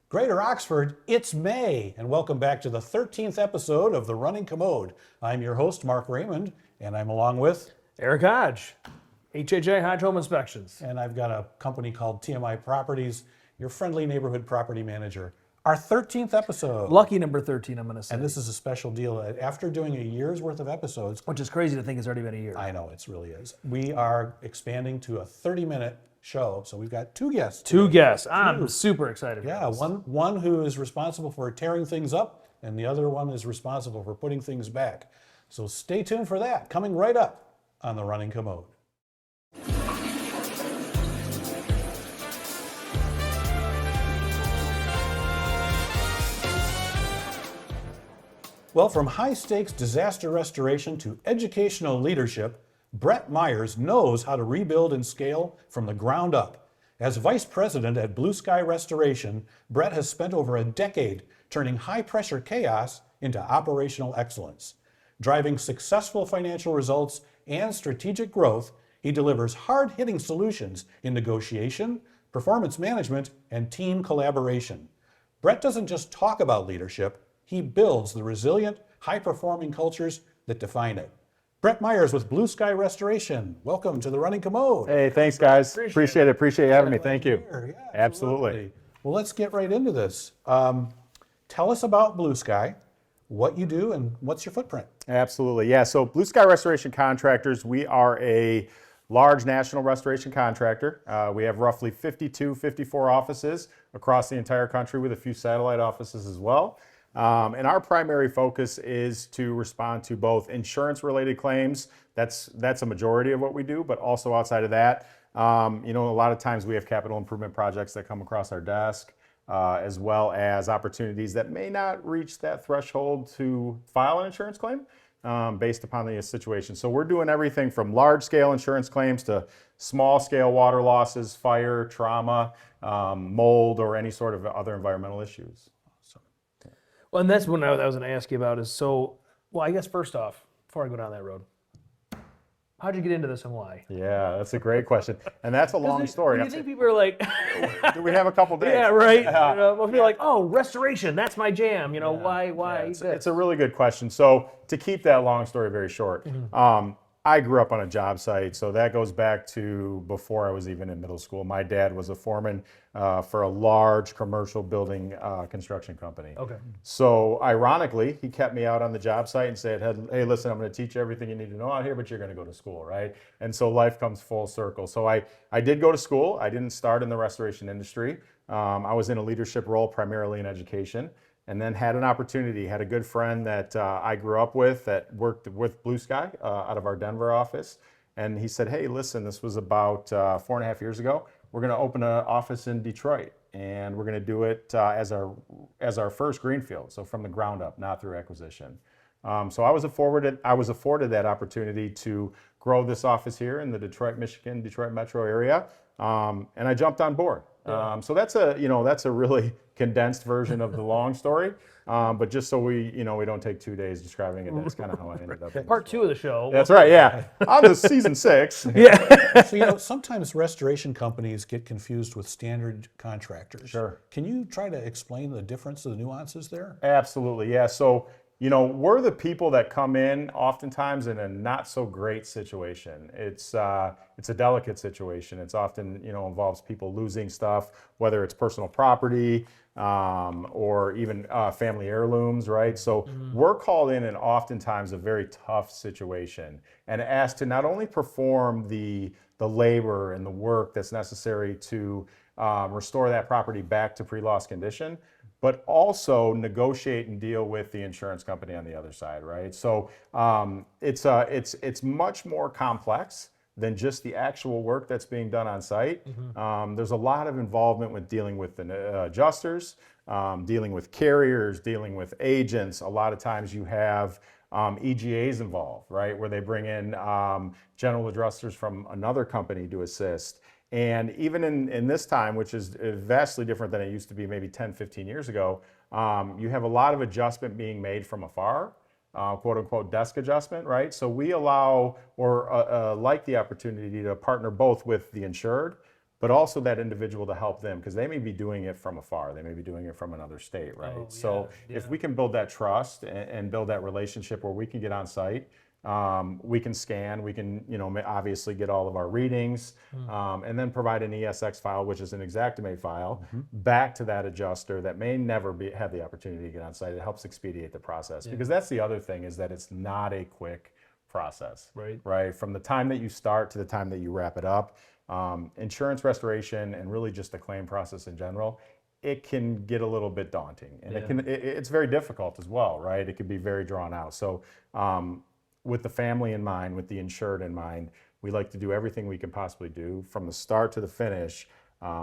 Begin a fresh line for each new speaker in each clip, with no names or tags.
Greater Oxford, it's May, and welcome back to the 13th episode of The Running Commode. I'm your host, Mark Raymond, and I'm along with...
Eric Hodge, HHA Hodge Home Inspections.
And I've got a company called TMI Properties, your friendly neighborhood property manager. Our 13th episode.
Lucky number 13, I'm going to say.
And this is a special deal. After doing a year's worth of episodes...
Which is crazy to think it's already been a year.
I know, it really is. We are expanding to a 30-minute show, so we've got two guests.
Two guests. I'm super excited.
Yeah, one who is responsible for tearing things up, and the other one is responsible for putting things back. So stay tuned for that, coming right up on The Running Commode. Well, from high-stakes disaster restoration to educational leadership, Brett Myers knows how to rebuild and scale from the ground up. As vice president at BluSky Restoration, Brett has spent over a decade turning high-pressure chaos into operational excellence. Driving successful financial results and strategic growth, he delivers hard-hitting solutions in negotiation, performance management, and team collaboration. Brett doesn't just talk about leadership, he builds the resilient, high-performing cultures that define it. Brett Myers with BluSky Restoration. Welcome to The Running Commode.
Hey, thanks guys. Appreciate it. Appreciate you having me. Thank you.
Yeah,
Absolutely.
Well, let's get right into this. Tell us about BluSky, what you do, and what's your footprint?
Absolutely. Yeah, so BluSky Restoration Contractors, we are a large national restoration contractor. We have roughly 52, 54 offices across the entire country with a few satellite offices as well. And our primary focus is to respond to both insurance-related claims. That's a majority of what we do, but also outside of that, a lot of times we have capital improvement projects that come across our desk, as well as opportunities that may not reach that threshold to file an insurance claim based upon the situation. So we're doing everything from large-scale insurance claims to small-scale water losses, fire, trauma, mold, or any sort of other environmental issues.
Well, and that's what I was going to ask you about is I guess first off, before I go down that road, how'd you get into this and why?
Yeah, that's a great question. And that's a long story.
Do you think people are like...
Do we have a couple days?
Yeah, right. Most people are like, oh, restoration, that's my jam. Why?
Yeah, it's a really good question. So to keep that long story very short, I grew up on a job site, so that goes back to before I was even in middle school. My dad was a foreman for a large commercial building construction company.
Okay.
So ironically, he kept me out on the job site and said, hey, listen, I'm going to teach you everything you need to know out here, but you're going to go to school, right? And so life comes full circle. So I did go to school. I didn't start in the restoration industry. I was in a leadership role, primarily in education. And then had an opportunity, had a good friend that I grew up with that worked with BluSky out of our Denver office. And he said, hey, listen, this was about 4.5 years ago. We're going to open an office in Detroit. And we're going to do it as our first greenfield, so from the ground up, not through acquisition. So I was afforded that opportunity to grow this office here in the Detroit, Michigan, Detroit metro area. And I jumped on board. So that's a really condensed version of the long story. But just so we don't take 2 days describing it, that's kind of how I ended up.
Part 2 of the show.
That's right, yeah. On to season 6.
Yeah.
So, sometimes restoration companies get confused with standard contractors.
Sure.
Can you try to explain the difference, the nuances there?
Absolutely, yeah. So, we're the people that come in oftentimes in a not so great situation. It's a delicate situation. It's often, involves people losing stuff, whether it's personal property or even family heirlooms, right? So we're called in oftentimes a very tough situation and asked to not only perform the labor and the work that's necessary to restore that property back to pre-loss condition, but also negotiate and deal with the insurance company on the other side, right? So it's much more complex than just the actual work that's being done on site. There's a lot of involvement with dealing with the adjusters, dealing with carriers, dealing with agents. A lot of times you have EGAs involved, right? Where they bring in general adjusters from another company to assist. And even in this time, which is vastly different than it used to be maybe 10, 15 years ago, you have a lot of adjustment being made from afar, quote unquote desk adjustment, right? So we allow or like the opportunity to partner both with the insured, but also that individual to help them, because they may be doing it from afar. They may be doing it from another state, right?
Oh,
So
yeah,
if we can build that trust and build that relationship where we can get on site, we can scan, we can, obviously get all of our readings, and then provide an ESX file, which is an Xactimate file, back to that adjuster that may never have the opportunity to get on site. It helps expedite the process, because that's the other thing, is that it's not a quick process, right? From the time that you start to the time that you wrap it up, insurance restoration and really just the claim process in general, it can get a little bit daunting, and it's very difficult as well, right? It can be very drawn out. So with the family in mind, with the insured in mind, we like to do everything we can possibly do from the start to the finish,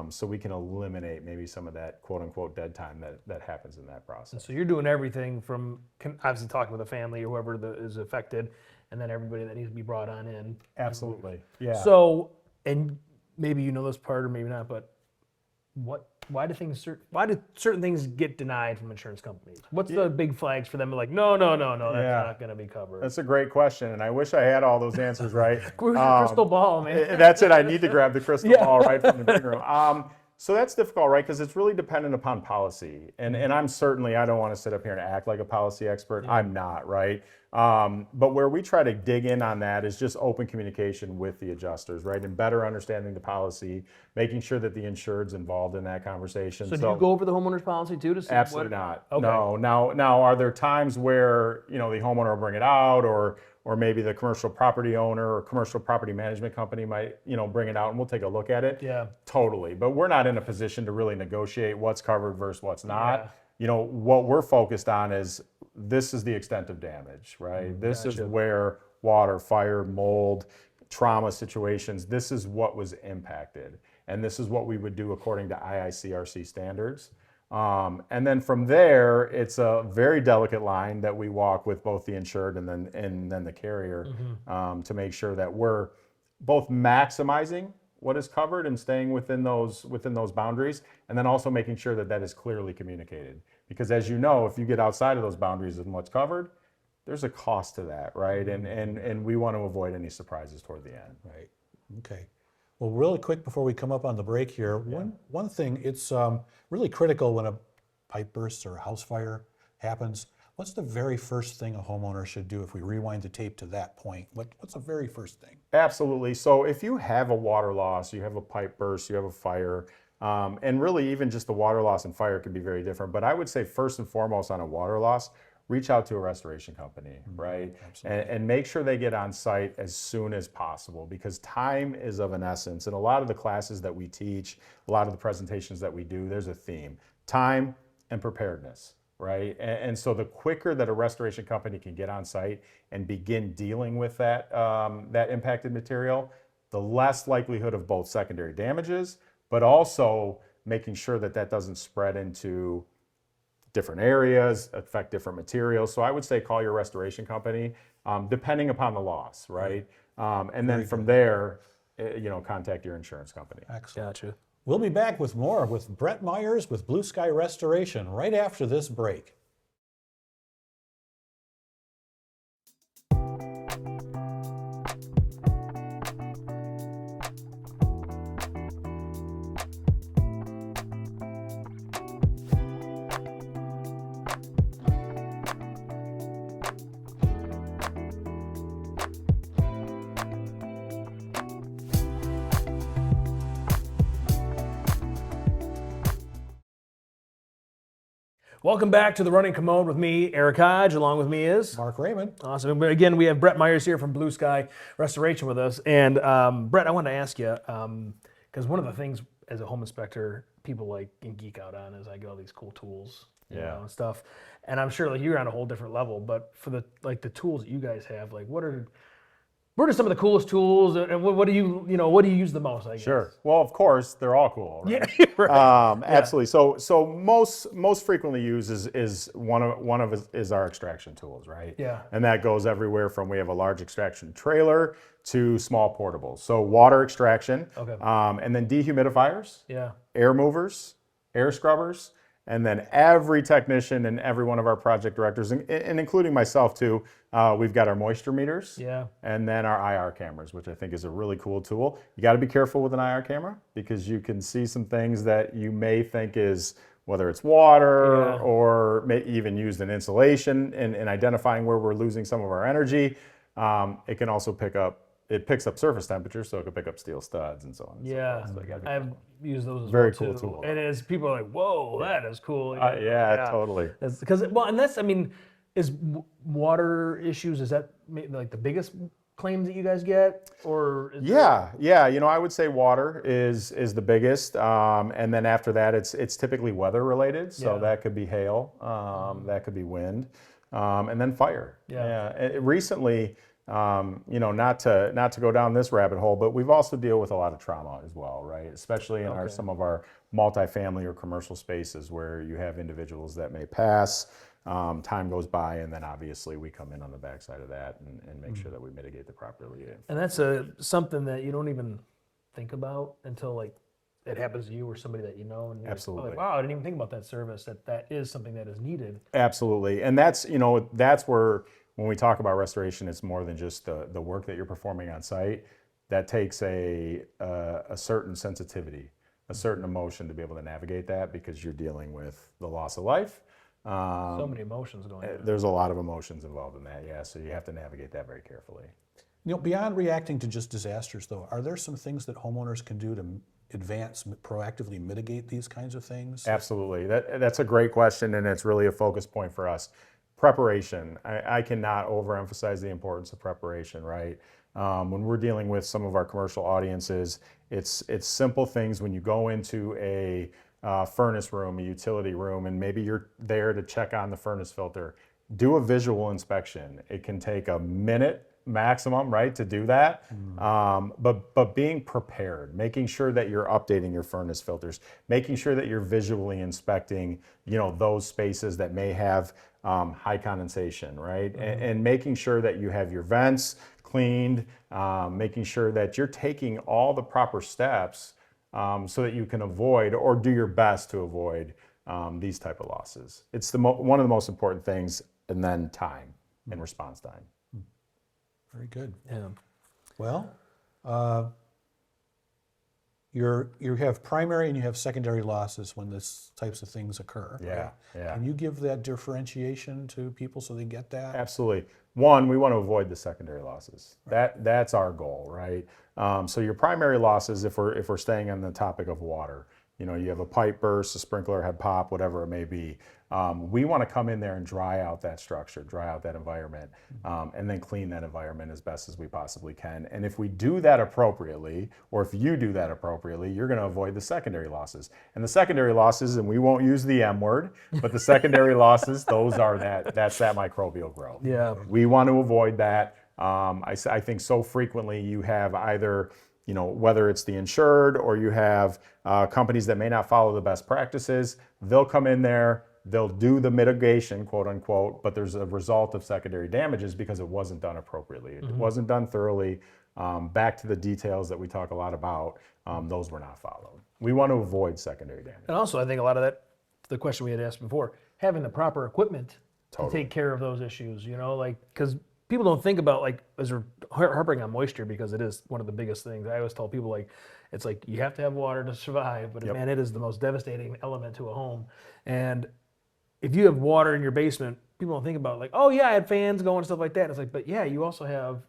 so we can eliminate maybe some of that quote unquote dead time that happens in that process.
So you're doing everything from obviously talking with the family or whoever is affected, and then everybody that needs to be brought on in.
Absolutely, yeah.
So, and maybe you know this part or maybe not, but why do certain things get denied from insurance companies? What's the big flags for them? Like, no, that's not going to be covered.
That's a great question, and I wish I had all those answers right.
Where's your crystal ball, man?
That's it. I need to grab the crystal ball right from the big room. So that's difficult, right? Because it's really dependent upon policy. And I don't want to sit up here and act like a policy expert. I'm not, right? But where we try to dig in on that is just open communication with the adjusters, right? And better understanding the policy, making sure that the insured's involved in that conversation.
So do you go over the homeowner's policy too to see
Absolutely not.
Okay.
No. Now, are there times where, the homeowner will bring it out, or maybe the commercial property owner or commercial property management company might, bring it out, and we'll take a look at it?
Yeah.
Totally. But we're not in a position to really negotiate what's covered versus what's not. What we're focused on is, this is the extent of damage, right? This is where water, fire, mold, trauma situations, this is what was impacted. And this is what we would do according to IICRC standards. And then from there, it's a very delicate line that we walk with both the insured and then the carrier, to make sure that we're both maximizing what is covered and staying within those boundaries, and then also making sure that is clearly communicated. Because as you know, if you get outside of those boundaries and what's covered, there's a cost to that, right? And we want to avoid any surprises toward the end.
Right. Okay. Well, really quick before we come up on the break here, one thing, it's really critical when a pipe burst or a house fire happens. What's the very first thing a homeowner should do if we rewind the tape to that point? What's the very first thing?
Absolutely. So if you have a water loss, you have a pipe burst, you have a fire, and really even just the water loss and fire can be very different. But I would say first and foremost on a water loss, reach out to a restoration company, right? And make sure they get on site as soon as possible, because time is of an essence. And a lot of the classes that we teach, a lot of the presentations that we do, there's a theme: time and preparedness, right? And so the quicker that a restoration company can get on site and begin dealing with that impacted material, the less likelihood of both secondary damages, but also making sure that doesn't spread into different areas, affect different materials. So I would say call your restoration company, depending upon the loss, right? And then from there, contact your insurance company.
Excellent.
Gotcha.
We'll be back with more with Brett Myers with BluSky Restoration right after this break.
Welcome back to the Running Commode with me, Eric Hodge. Along with me is
Mark Raymond.
Awesome. But again, we have Brett Myers here from BluSky Restoration with us. And Brett, I wanted to ask you, because one of the things as a home inspector, people like and geek out on is I get all these cool tools, you know, and stuff. And I'm sure like you're on a whole different level. But for the tools that you guys have, like what are some of the coolest tools, and what do you use the most? I guess.
Sure. Well, of course, they're all cool, right?
Yeah. Right.
Absolutely. So most frequently used is one of our extraction tools, right?
Yeah.
And that goes everywhere from, we have a large extraction trailer to small portables. So water extraction,
Okay.
and then dehumidifiers,
Yeah.
air movers, air scrubbers, And then every technician and every one of our project directors, and including myself too, we've got our moisture meters.
Yeah.
And then our IR cameras, which I think is a really cool tool. You got to be careful with an IR camera because you can see some things that you may think is, whether it's water or may even used in insulation in identifying where we're losing some of our energy. It can also picks up surface temperature, so it can pick up steel studs and so on. And
Yeah,
so forth. So
I've used those as
Very
well
cool
too.
tool.
And as people are like, "Whoa, that is cool."
Yeah, totally.
Because and that's, I mean, is water issues, is that like the biggest claims that you guys get, or is
Yeah. You know, I would say water is the biggest, and then after that, it's typically weather related. So that could be hail, that could be wind, and then fire. Recently. You know, not to go down this rabbit hole, but we've also deal with a lot of trauma as well, right? Especially in some of our multifamily or commercial spaces where you have individuals that may pass, time goes by, and then obviously we come in on the backside of that and make sure that we mitigate the properly.
And that's something that you don't even think about until like it happens to you or somebody that you know, and you're
Absolutely.
like, wow, I didn't even think about that service. That is something that is needed.
Absolutely, and that's where. When we talk about restoration, it's more than just the work that you're performing on site. That takes a certain sensitivity, a certain emotion to be able to navigate that because you're dealing with the loss of life.
So many emotions going on.
There's a lot of emotions involved in that, so you have to navigate that very carefully.
You know, beyond reacting to just disasters, though, are there some things that homeowners can do to proactively mitigate these kinds of things?
Absolutely. That's a great question, and it's really a focus point for us. Preparation. I cannot overemphasize the importance of preparation, right? When we're dealing with some of our commercial audiences, it's simple things when you go into a furnace room, a utility room, and maybe you're there to check on the furnace filter. Do a visual inspection. It can take a minute maximum, right, to do that. But being prepared, making sure that you're updating your furnace filters, making sure that you're visually inspecting, those spaces that may have high condensation, right? And making sure that you have your vents cleaned, making sure that you're taking all the proper steps so that you can avoid or do your best to avoid these type of losses. It's one of the most important things, and then time and response time.
Very good.
Yeah.
Well, you have primary and you have secondary losses when this types of things occur.
Yeah.
Can you give that differentiation to people so they get that?
Absolutely. One, we want to avoid the secondary losses. That's our goal, right? So your primary losses, if we're staying on the topic of water, you have a pipe burst, a sprinkler head pop, whatever it may be. We want to come in there and dry out that structure, dry out that environment, and then clean that environment as best as we possibly can. And if we do that appropriately, or if you do that appropriately, you're going to avoid the secondary losses. And the secondary losses, and we won't use the M word, but the secondary losses, that's that microbial growth.
Yeah.
We want to avoid that. I think so frequently you have either whether it's the insured or you have companies that may not follow the best practices, they'll come in there, they'll do the mitigation, quote unquote, but there's a result of secondary damages because it wasn't done appropriately. It wasn't done thoroughly. Back to the details that we talk a lot about, those were not followed. We want to avoid secondary damage.
And also, I think a lot of that, the question we had asked before, having the proper equipment to take care of those issues, because people don't think about, as we're harping on moisture, because it is one of the biggest things. I always tell people, it's like you have to have water to survive, but man, it is the most devastating element to a home. And if you have water in your basement, people don't think about oh yeah, I had fans going and stuff like that. And it's but yeah, you also have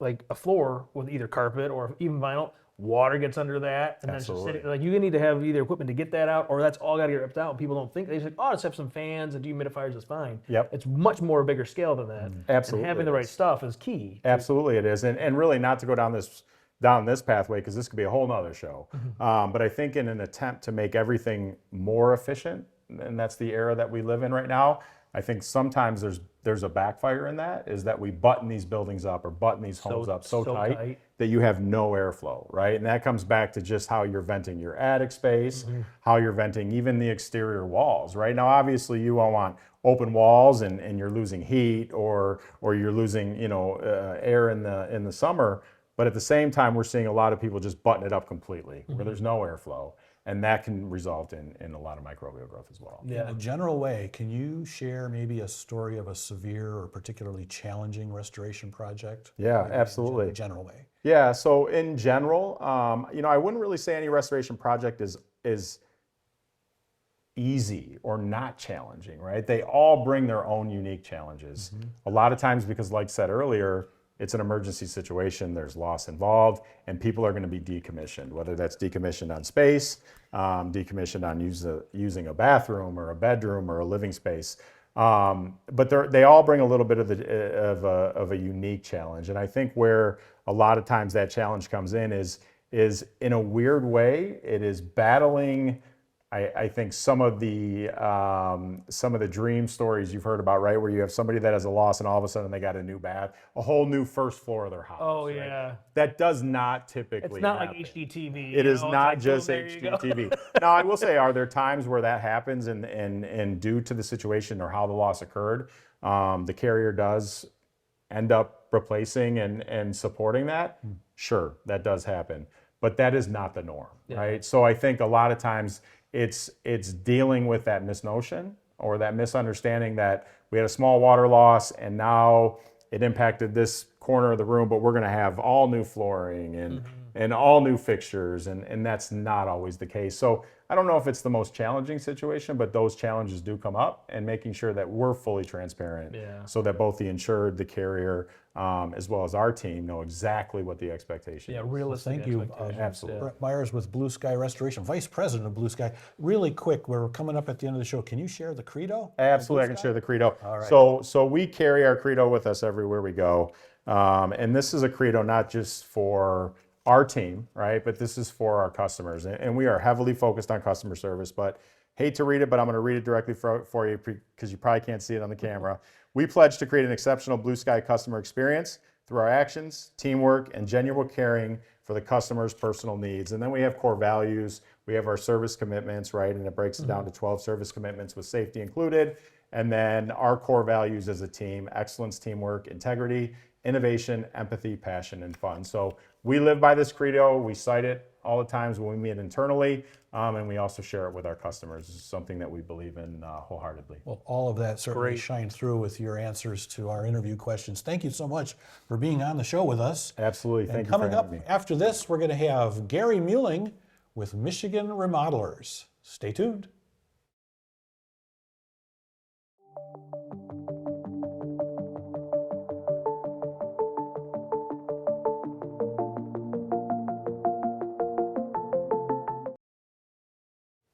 a floor with either carpet or even vinyl. Water gets under that, and then it's just sitting, you need to have either equipment to get that out, or that's all got to get ripped out. People don't think, they just just have some fans and dehumidifiers is fine.
Yep.
It's much more a bigger scale than that.
Absolutely.
And having the right stuff is key.
Absolutely it is. And really not to go down this pathway, because this could be a whole nother show. But I think in an attempt to make everything more efficient, and that's the era that we live in right now, I think sometimes there's a backfire in that, is that we button these buildings up or button these homes up so tight that you have no airflow, right? And that comes back to just how you're venting your attic space, how you're venting even the exterior walls, right? Now, obviously you won't want open walls and you're losing heat or you're losing, air in the summer. But at the same time, we're seeing a lot of people just button it up completely, where there's no airflow. and that can result in a lot of microbial growth as well.
In a general way, can you share maybe a story of a severe or particularly challenging restoration project?
Yeah,
Maybe
absolutely.
In a general way.
Yeah, so in general, I wouldn't really say any restoration project is easy or not challenging, right? They all bring their own unique challenges. A lot of times, because like I said earlier, it's an emergency situation, there's loss involved, and people are going to be decommissioned, whether that's decommissioned on space, decommissioned on using a bathroom or a bedroom or a living space. But they all bring a little bit of a unique challenge. And I think where a lot of times that challenge comes in is in a weird way, it is battling, I think some of the dream stories you've heard about, right? Where you have somebody that has a loss and all of a sudden they got a new a whole new first floor of their house.
Oh,
right?
yeah.
That does not typically
It's not
happen.
like HDTV.
It is
It's
not
like,
just
boom, there you go.
HGTV. Now, I will say, are there times where that happens and due to the situation or how the loss occurred, the carrier does end up replacing and supporting that? Sure, that does happen. But that is not the norm, right? So I think a lot of times it's dealing with that misnotion or that misunderstanding that we had a small water loss and now it impacted this corner of the room, but we're going to have all new flooring and all new fixtures, and that's not always the case. So I don't know if it's the most challenging situation, but those challenges do come up, and making sure that we're fully transparent so that both the insured, the carrier, as well as our team know exactly what the expectation is.
Realistic
Thank you.
expectations.
Absolutely.
Brett Myers with BluSky Restoration, Vice President of BluSky. Really quick, we're coming up at the end of the show. Can you share the credo?
Absolutely, I can share the credo.
All right.
So we carry our credo with us everywhere we go. And this is a credo not just for our team, right? But this is for our customers. And we are heavily focused on customer service, but hate to read it, but I'm going to read it directly for you because you probably can't see it on the camera. We pledge to create an exceptional BluSky customer experience through our actions, teamwork, and genuine caring for the customer's personal needs. And then we have core values. We have our service commitments, right? And it breaks it down to 12 service commitments with safety included. And then our core values as a team: excellence, teamwork, integrity, innovation, empathy, passion, and fun. So we live by this credo. We cite it all the times when we meet internally, and we also share it with our customers. It's something that we believe in wholeheartedly.
Well, all of that certainly shined through with your answers to our interview questions. Thank you so much for being on the show with us.
Absolutely. Thank
And
you for
coming
having
up
me.
after this, we're going to have Gary Muehling with Michigan Remodelers. Stay tuned.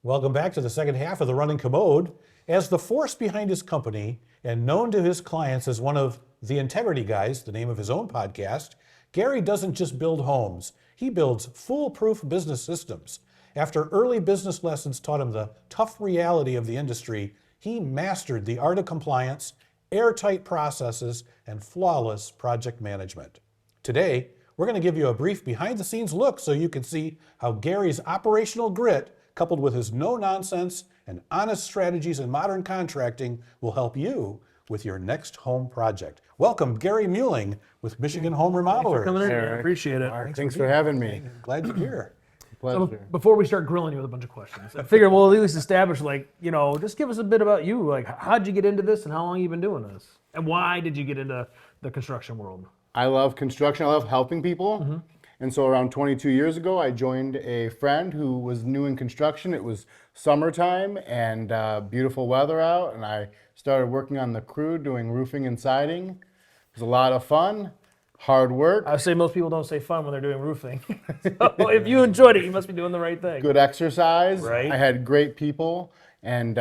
Welcome back to the second half of the Running Commode. As the force behind his company and known to his clients as one of the Integrity Guys, the name of his own podcast, Gary doesn't just build homes, he builds foolproof business systems. After early business lessons taught him the tough reality of the industry, he mastered the art of compliance, airtight processes, and flawless project management. Today, we're going to give you a brief behind-the-scenes look so you can see how Gary's operational grit, coupled with his no-nonsense and honest strategies in modern contracting, will help you with your next home project. Welcome, Gary Muehling with Michigan Home Remodelers.
Coming in,
Eric.
appreciate it.
Thanks for having me.
Glad you're here.
So
Pleasure.
before we start grilling you with a bunch of questions, I figured we'll at least establish, just give us a bit about you. Like, how'd you get into this and how long you been doing this? And why did you get into the construction world?
I love construction. I love helping people. And so around 22 years ago, I joined a friend who was new in construction. It was summertime and beautiful weather out, and I started working on the crew doing roofing and siding. It was a lot of fun, hard work,
I would say most people don't say fun when they're doing roofing. So if you enjoyed it, you must be doing the right thing.
good exercise.
Right.
I had great people and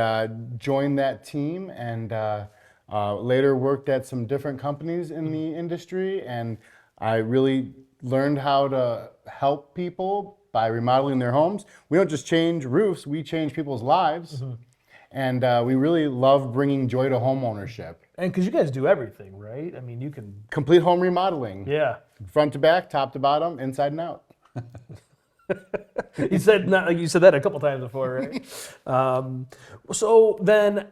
joined that team, and later worked at some different companies in the industry. And I really learned how to help people by remodeling their homes. We don't just change roofs, we change people's lives. And we really love bringing joy to home ownership.
And because you guys do everything, right? I mean, you can,
Complete home remodeling,
yeah.
front to back, top to bottom, inside and out.
You said that a couple times before, right? So then,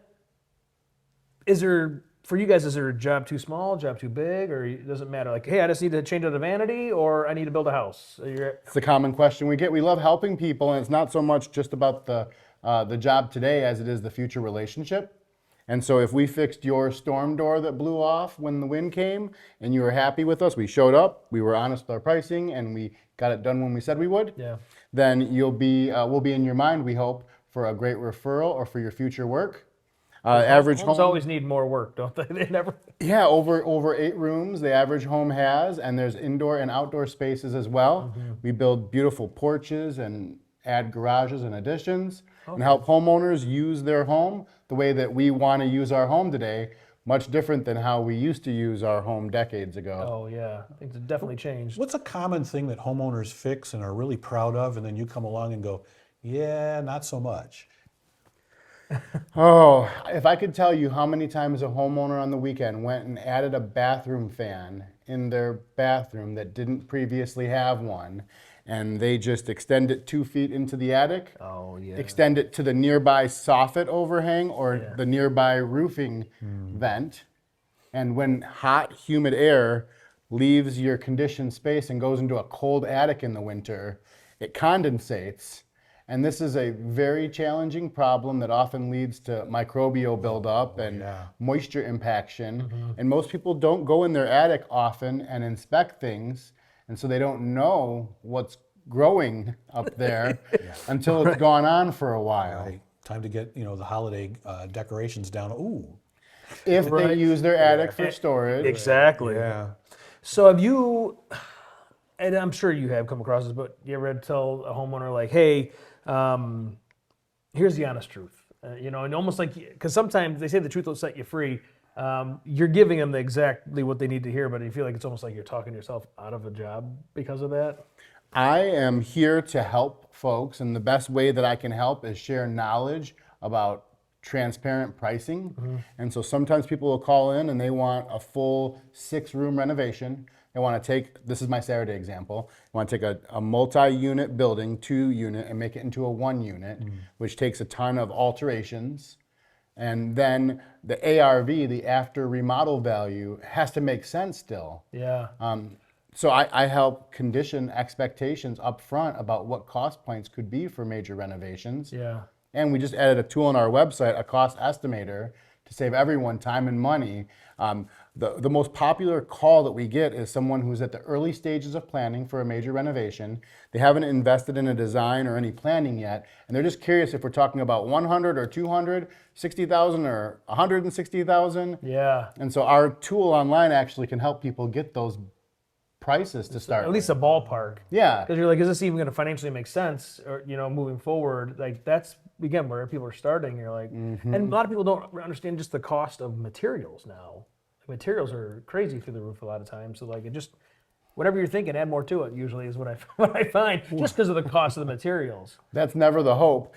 is there for you guys, is there a job too small, job too big, or it doesn't matter? Like, hey, I just need to change out a vanity, or I need to build a house.
It's a common question we get. We love helping people, and it's not so much just about the job today as it is the future relationship. And so if we fixed your storm door that blew off when the wind came and you were happy with us, we showed up, we were honest with our pricing, and we got it done when we said we would, then we'll be in your mind, we hope, for a great referral or for your future work. Average
Homes
home
always need more work, don't they? They never.
Yeah, over 8 rooms the average home has, and there's indoor and outdoor spaces as well. We build beautiful porches and add garages and additions and help homeowners use their home the way that we want to use our home today, much different than how we used to use our home decades ago.
Oh yeah, things have definitely changed.
What's a common thing that homeowners fix and are really proud of, and then you come along and go, yeah, not so much?
Oh, if I could tell you how many times a homeowner on the weekend went and added a bathroom fan in their bathroom that didn't previously have one, and they just extend it 2 feet into the attic, extend it to the nearby soffit overhang or the nearby roofing vent, and when hot, humid air leaves your conditioned space and goes into a cold attic in the winter, it condensates. And this is a very challenging problem that often leads to microbial buildup and moisture impaction. And most people don't go in their attic often and inspect things, and so they don't know what's growing up there until it's gone on for a while.
Right. Time to get the holiday decorations down. Ooh.
If they use their attic for storage.
Exactly.
Yeah.
So have you, and I'm sure you have come across this, but you ever tell a homeowner like, hey, here's the honest truth, and almost like, because sometimes they say the truth will set you free. You're giving them exactly what they need to hear, but you feel like it's almost like you're talking yourself out of a job because of that.
I am here to help folks, and the best way that I can help is share knowledge about transparent pricing. And so sometimes people will call in and they want a full 6-room renovation. They want to take, this is my Saturday example, they want to take a multi-unit building, 2-unit, and make it into a 1-unit, which takes a ton of alterations. And then the ARV, the after remodel value, has to make sense still.
Yeah.
So I help condition expectations up front about what cost points could be for major renovations.
Yeah.
And we just added a tool on our website, a cost estimator, to save everyone time and money. The most popular call that we get is someone who's at the early stages of planning for a major renovation. They haven't invested in a design or any planning yet, and they're just curious if we're talking about 100 or 200, 60,000 or 160,000.
Yeah.
And so our tool online actually can help people get those prices to start
At least a ballpark.
Yeah.
Because you're like, is this even going to financially make sense, or moving forward? Like that's again where people are starting. You're like, and a lot of people don't understand just the cost of materials now. Materials are crazy through the roof a lot of times. So like it just, whatever you're thinking, add more to it. Usually is what I find, just because of the cost of the materials.
That's never the hope.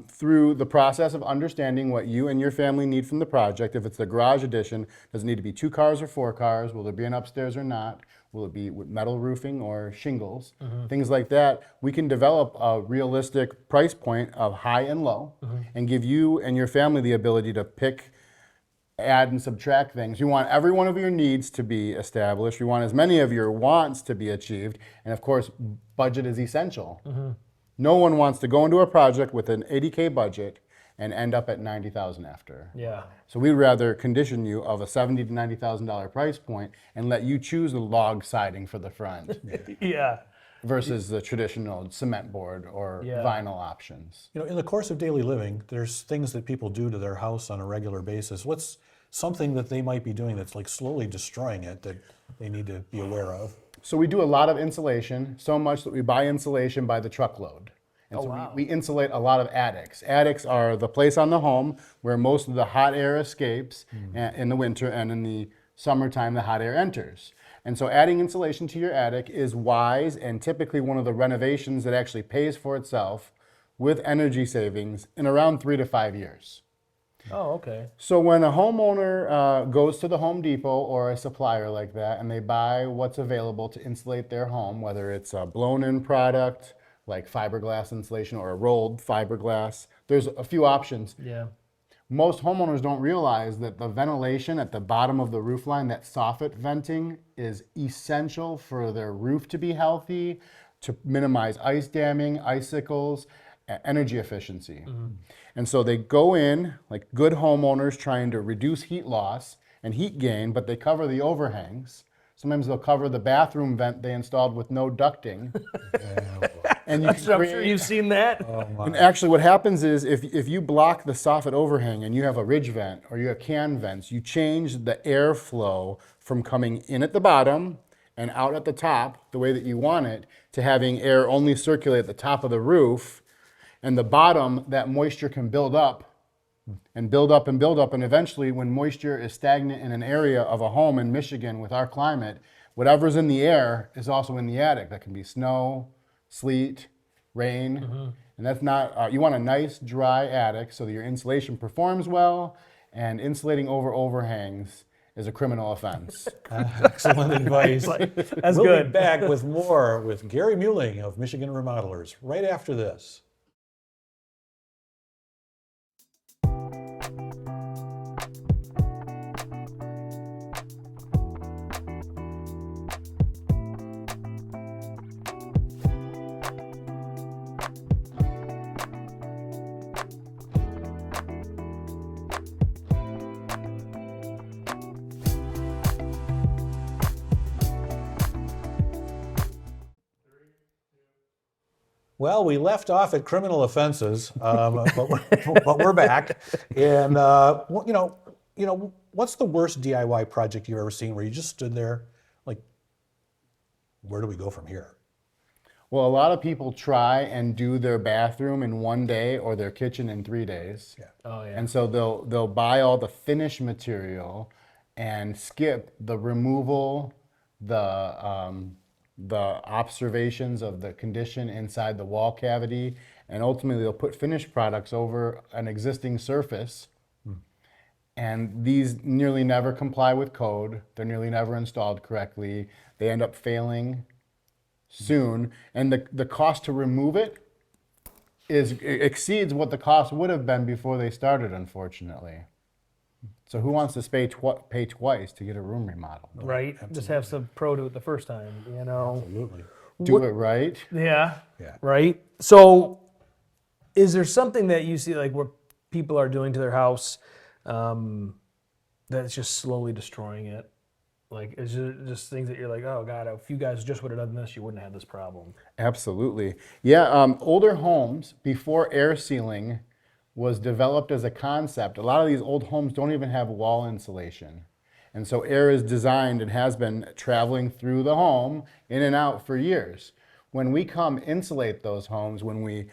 Through the process of understanding what you and your family need from the project, if it's the garage addition, does it need to be 2 cars or 4 cars? Will there be an upstairs or not? Will it be with metal roofing or shingles? Things like that. We can develop a realistic price point of high and low and give you and your family the ability to pick, add and subtract things. You want every one of your needs to be established. You want as many of your wants to be achieved. And of course, budget is essential. No one wants to go into a project with an $80K budget and end up at $90,000 after.
Yeah.
So we'd rather condition you of a $70,000 to $90,000 price point and let you choose the log siding for the front
Yeah.
versus the traditional cement board or vinyl options.
In the course of daily living, there's things that people do to their house on a regular basis. What's something that they might be doing that's like slowly destroying it that they need to be aware of?
So we do a lot of insulation, so much that we buy insulation by the truckload. And so
wow.
we insulate a lot of attics. Attics are the place on the home where most of the hot air escapes in the winter, and in the summertime the hot air enters. And so adding insulation to your attic is wise and typically one of the renovations that actually pays for itself with energy savings in around 3 to 5 years.
Oh, okay.
So when a homeowner goes to the Home Depot or a supplier like that and they buy what's available to insulate their home, whether it's a blown-in product like fiberglass insulation or a rolled fiberglass, there's a few options.
Yeah.
most homeowners don't realize that the ventilation at the bottom of the roof line, that soffit venting, is essential for their roof to be healthy, to minimize ice damming, icicles, energy efficiency. And so they go in like good homeowners trying to reduce heat loss and heat gain, but they cover the overhangs. Sometimes they'll cover the bathroom vent they installed with no ducting. And you
I'm sure you've seen that.
and actually what happens is if you block the soffit overhang and you have a ridge vent or you have can vents, you change the airflow from coming in at the bottom and out at the top, the way that you want it, to having air only circulate at the top of the roof. And the bottom, that moisture can build up and build up and build up. And eventually, when moisture is stagnant in an area of a home in Michigan with our climate, whatever's in the air is also in the attic. That can be snow, sleet, rain. And that's not, you want a nice dry attic so that your insulation performs well, and insulating over overhangs is a criminal offense.
Excellent advice.
That's
We'll
good.
be back with more with Gary Muehling of Michigan Remodelers right after this. Well, we left off at criminal offenses, but we're back. And what's the worst DIY project you've ever seen where you just stood there, like, where do we go from here?
Well, a lot of people try and do their bathroom in 1 day or their kitchen in 3 days.
Yeah.
Oh yeah.
And so they'll buy all the finish material and skip the removal, the observations of the condition inside the wall cavity, and ultimately they'll put finished products over an existing surface. And these nearly never comply with code. They're nearly never installed correctly. They end up failing soon, and the cost to remove it exceeds what the cost would have been before they started, unfortunately. So who wants to pay twice to get a room remodeled?
Right. Just have some pro do it the first time.
Absolutely.
Do it right.
Yeah.
Yeah.
Right. So, is there something that you see like where people are doing to their house that's just slowly destroying it? Like, is it just things that you're like, oh God, if you guys just would have done this, you wouldn't have this problem.
Absolutely. Yeah, older homes, before air sealing was developed as a concept, a lot of these old homes don't even have wall insulation. And so air is designed and has been traveling through the home in and out for years. When we come insulate those homes, when we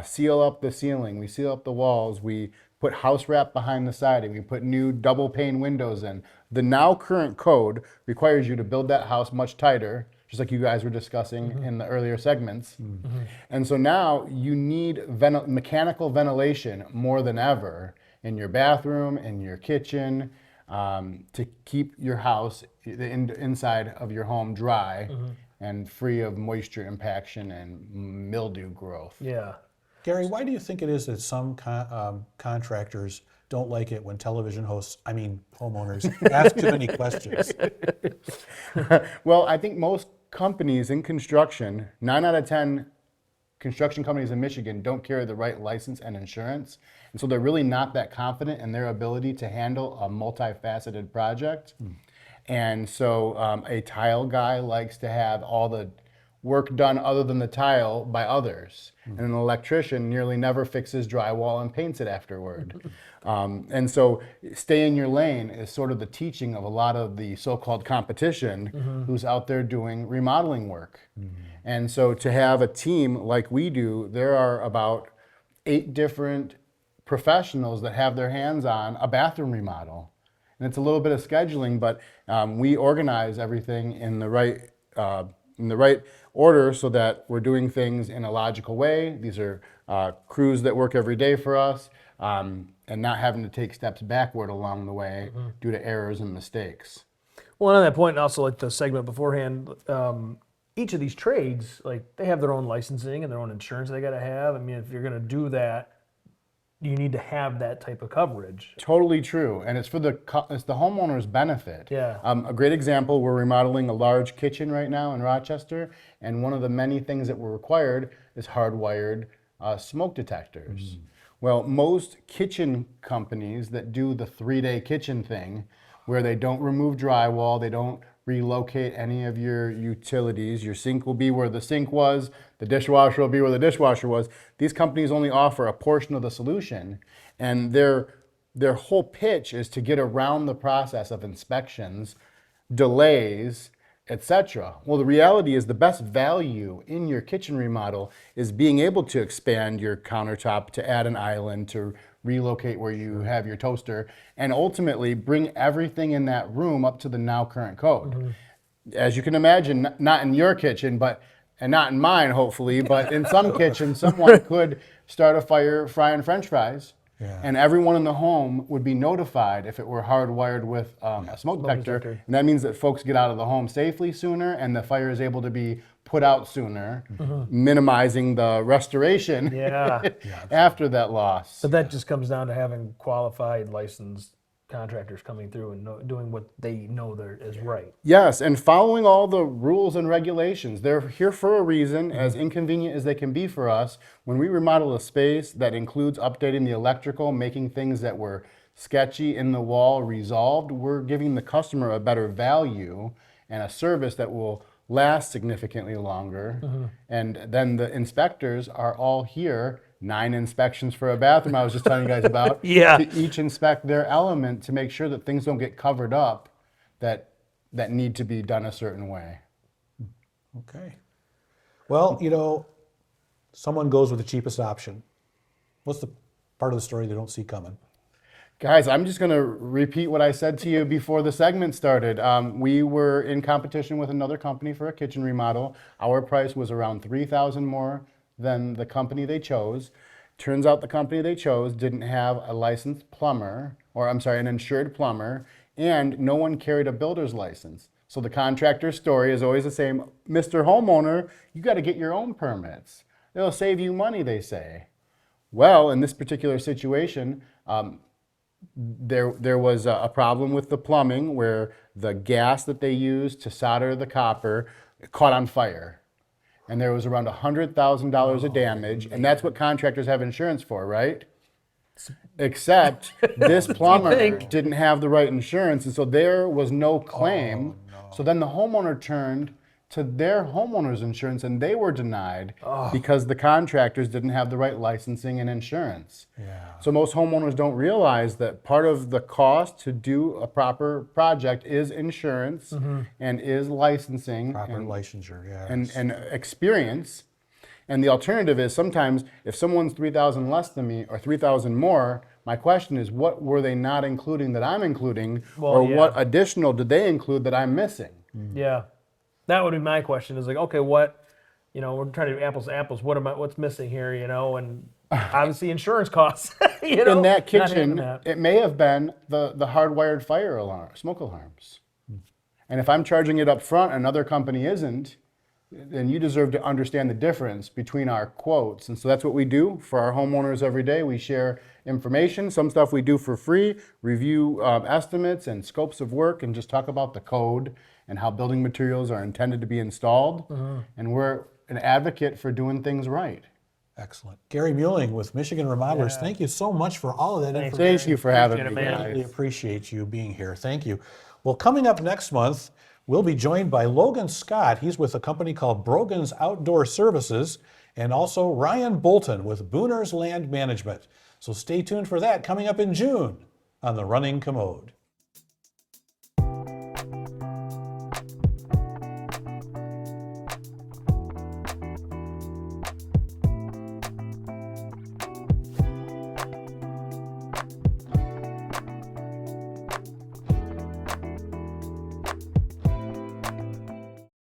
seal up the ceiling, we seal up the walls, we put house wrap behind the siding, we put new double pane windows in. The now current code requires you to build that house much tighter, just like you guys were discussing in the earlier segments. And so now you need mechanical ventilation more than ever in your bathroom, in your kitchen, to keep your house, the inside of your home dry and free of moisture impaction and mildew growth.
Yeah.
Gary, why do you think it is that some contractors don't like it when television hosts, homeowners, ask too many questions?
Well, I think most companies in construction, 9 out of 10 construction companies in Michigan don't carry the right license and insurance. And so they're really not that confident in their ability to handle a multifaceted project. And so a tile guy likes to have all the work done other than the tile by others. And an electrician nearly never fixes drywall and paints it afterward. And so stay in your lane is sort of the teaching of a lot of the so-called competition who's out there doing remodeling work. And so to have a team like we do, there are about 8 different professionals that have their hands on a bathroom remodel. And it's a little bit of scheduling, but we organize everything in the right order so that we're doing things in a logical way. These are crews that work every day for us, and not having to take steps backward along the way due to errors and mistakes.
Well, on that point, also like the segment beforehand, each of these trades, like they have their own licensing and their own insurance they got to have. I mean, if you're going to do that, you need to have that type of coverage.
Totally true, and it's for it's the homeowner's benefit.
Yeah.
A great example: we're remodeling a large kitchen right now in Rochester, and one of the many things that were required is hardwired smoke detectors. Well, most kitchen companies that do the 3-day kitchen thing, where they don't remove drywall, they don't relocate any of your utilities. Your sink will be where the sink was, the dishwasher will be where the dishwasher was. These companies only offer a portion of the solution, and their whole pitch is to get around the process of inspections, delays, etc. Well, the reality is the best value in your kitchen remodel is being able to expand your countertop, to add an island, to relocate where you have your toaster, and ultimately bring everything in that room up to the now current code. As you can imagine, not in your kitchen, and not in mine, hopefully, but in some kitchens, someone could start a fire frying French fries, and everyone in the home would be notified if it were hardwired with a smoke detector. And that means that folks get out of the home safely sooner, and the fire is able to be put out sooner, minimizing the restoration after that loss.
But that just comes down to having qualified, licensed contractors coming through and doing what they know is right.
Yes, and following all the rules and regulations. They're here for a reason, as inconvenient as they can be for us. When we remodel a space that includes updating the electrical, making things that were sketchy in the wall resolved, we're giving the customer a better value and a service that will last significantly longer. And then the inspectors are all here, 9 inspections for a bathroom I was just telling you guys about, to each inspect their element to make sure that things don't get covered up that need to be done a certain way.
Okay. Well, you know, someone goes with the cheapest option. What's the part of the story they don't see coming?
Guys, I'm just going to repeat what I said to you before the segment started. We were in competition with another company for a kitchen remodel. Our price was around $3,000 more than the company they chose. Turns out the company they chose didn't have a licensed plumber, an insured plumber, and no one carried a builder's license. So the contractor's story is always the same. Mr. Homeowner, you got to get your own permits. It'll save you money, they say. Well, in this particular situation, there was a problem with the plumbing where the gas that they used to solder the copper caught on fire. And there was around $100,000 of damage, and that's what contractors have insurance for, right? Except this plumber didn't have the right insurance, and so there was no claim. So then the homeowner turned to their homeowner's insurance, and they were denied because the contractors didn't have the right licensing and insurance. So most homeowners don't realize that part of the cost to do a proper project is insurance and is licensing.
Proper licensure,
and experience. And the alternative is sometimes if someone's $3,000 less than me or $3,000 more, my question is, what were they not including that I'm including, what additional did they include that I'm missing?
Yeah. That would be my question. Is like, okay, what, we're trying to do apples to apples. What's missing here, and obviously insurance costs.
In that kitchen, it may have been the hardwired fire alarm, smoke alarms. And if I'm charging it up front, another company isn't, then you deserve to understand the difference between our quotes. And so that's what we do for our homeowners every day. We share information. Some stuff we do for free, review estimates and scopes of work, and just talk about the code and how building materials are intended to be installed. And we're an advocate for doing things right.
Excellent. Gary Muehling with Michigan Remodelers, thank you so much for all of that information.
Thank you for having me,
I really appreciate you being here. Thank you. Well, coming up next month, we'll be joined by Logan Scott. He's with a company called Brogan's Outdoor Services, and also Ryan Bolton with Booner's Land Management. So stay tuned for that coming up in June on the Running Commode.